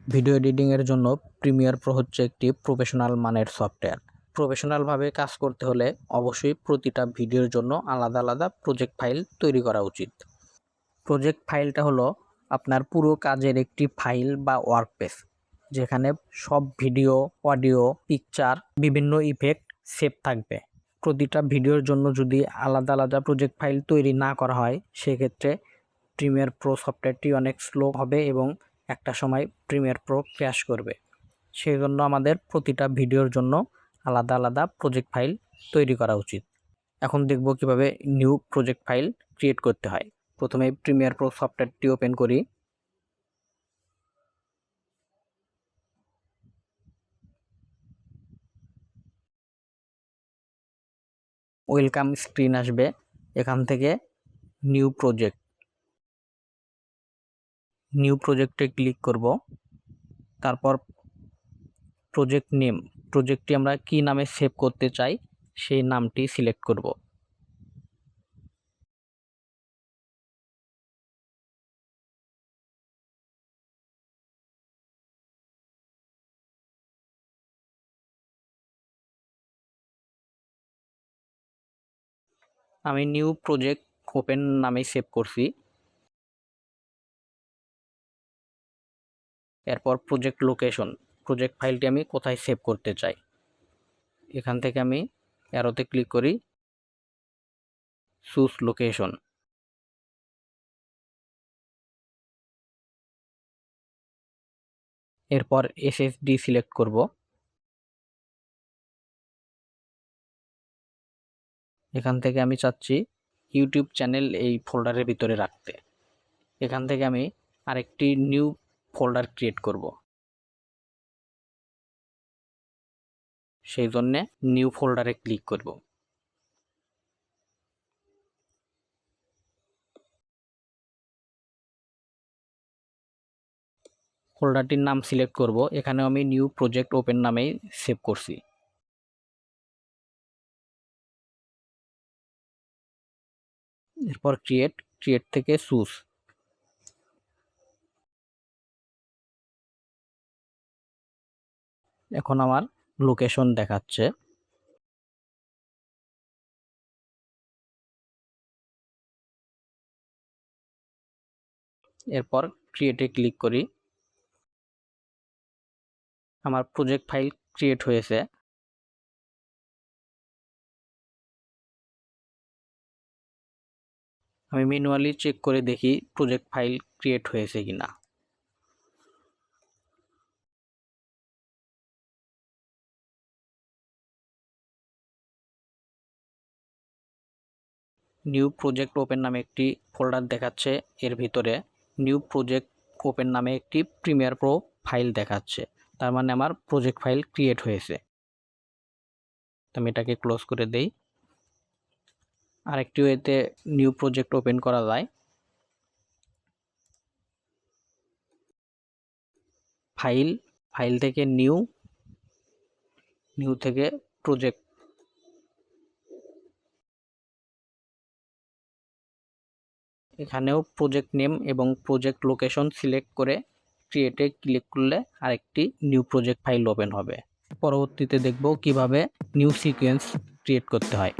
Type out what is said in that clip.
Video এডিটিংয়ের জন্য Premiere Pro হচ্ছে একটি প্রফেশনাল মানের সফটওয়্যার। প্রফেশনালভাবে কাজ করতে হলে অবশ্যই প্রতিটা ভিডিওর জন্য আলাদা আলাদা প্রজেক্ট ফাইল তৈরি করা উচিত। প্রজেক্ট ফাইলটা হলো আপনার পুরো কাজের একটি ফাইল বা ওয়ার্কস্পেস, যেখানে সব ভিডিও, অডিও, পিকচার, বিভিন্ন ইফেক্ট সেভ থাকবে। প্রতিটা ভিডিওর জন্য যদি আলাদা আলাদা প্রজেক্ট ফাইল তৈরি না করা হয়, সেক্ষেত্রে প্রিমিয়ার প্রো সফটওয়্যারটি অনেক স্লো হবে এবং একটা সময় প্রিমিয়ার প্রো ক্র্যাশ করবে। সেই জন্য আমাদের প্রতিটা ভিডিওর জন্য আলাদা আলাদা প্রজেক্ট ফাইল তৈরি করা উচিত। এখন দেখব কিভাবে নিউ প্রজেক্ট ফাইল ক্রিয়েট করতে হয়। প্রথমে প্রিমিয়ার প্রো সফটওয়্যারটি ওপেন করি। ওয়েলকাম স্ক্রিন আসবে, এখান থেকে নিউ প্রজেক্টে ক্লিক করব। তারপর প্রজেক্ট নেম, প্রজেক্টটি আমরা কি নামে সেভ করতে চাই সেই নামটি সিলেক্ট করব। আমি নিউ প্রজেক্ট ওপেন নামে সেভ করছি। এরপর প্রজেক্ট লোকেশন, প্রজেক্ট ফাইলটি আমি কোথায় সেভ করতে চাই, এখান থেকে আমি অ্যারোতে ক্লিক করি, চুজ লোকেশন। এরপর এসএসডি সিলেক্ট করব। এখান থেকে আমি চাচ্ছি ইউটিউব চ্যানেল এই ফোল্ডারের ভিতরে রাখতে। এখান থেকে আমি আরেকটি নিউ ফোল্ডার ক্রিয়েট করব। সেই জন্যে নিউ ফোল্ডারে ক্লিক করব। ফোল্ডারটির নাম সিলেক্ট করব। এখানেও আমি নিউ প্রজেক্ট ওপেন নামেই সেভ করছি। এরপর ক্রিয়েট থেকে চুজ। এখন আমার লোকেশন দেখাচ্ছে। এরপর ক্রিয়েটে ক্লিক করি। আমার প্রজেক্ট ফাইল ক্রিয়েট হয়েছে। আমি ম্যানুয়ালি চেক করে দেখি প্রজেক্ট ফাইল ক্রিয়েট হয়েছে কিনা। নিউ প্রজেক্ট ওপেন নামে একটি ফোল্ডার দেখাচ্ছে, এর ভিতরে নিউ প্রজেক্ট ওপেন নামে একটি প্রিমিয়ার প্রো ফাইল দেখাচ্ছে। তার মানে আমার প্রজেক্ট ফাইল ক্রিয়েট হয়েছে। তো আমি এটাকে ক্লোজ করে দেই। আরেকটি ওয়েতে নিউ প্রজেক্ট ওপেন করা যায়। ফাইল থেকে নিউ থেকে প্রজেক্ট। এখানেও প্রজেক্ট নেম এবং প্রজেক্ট লোকেশন সিলেক্ট করে ক্রিয়েটে ক্লিক করলে আরেকটি নিউ প্রজেক্ট ফাইল ওপেন হবে। পরবর্তীতে দেখব কিভাবে নিউ সিকোয়েন্স ক্রিয়েট করতে হয়।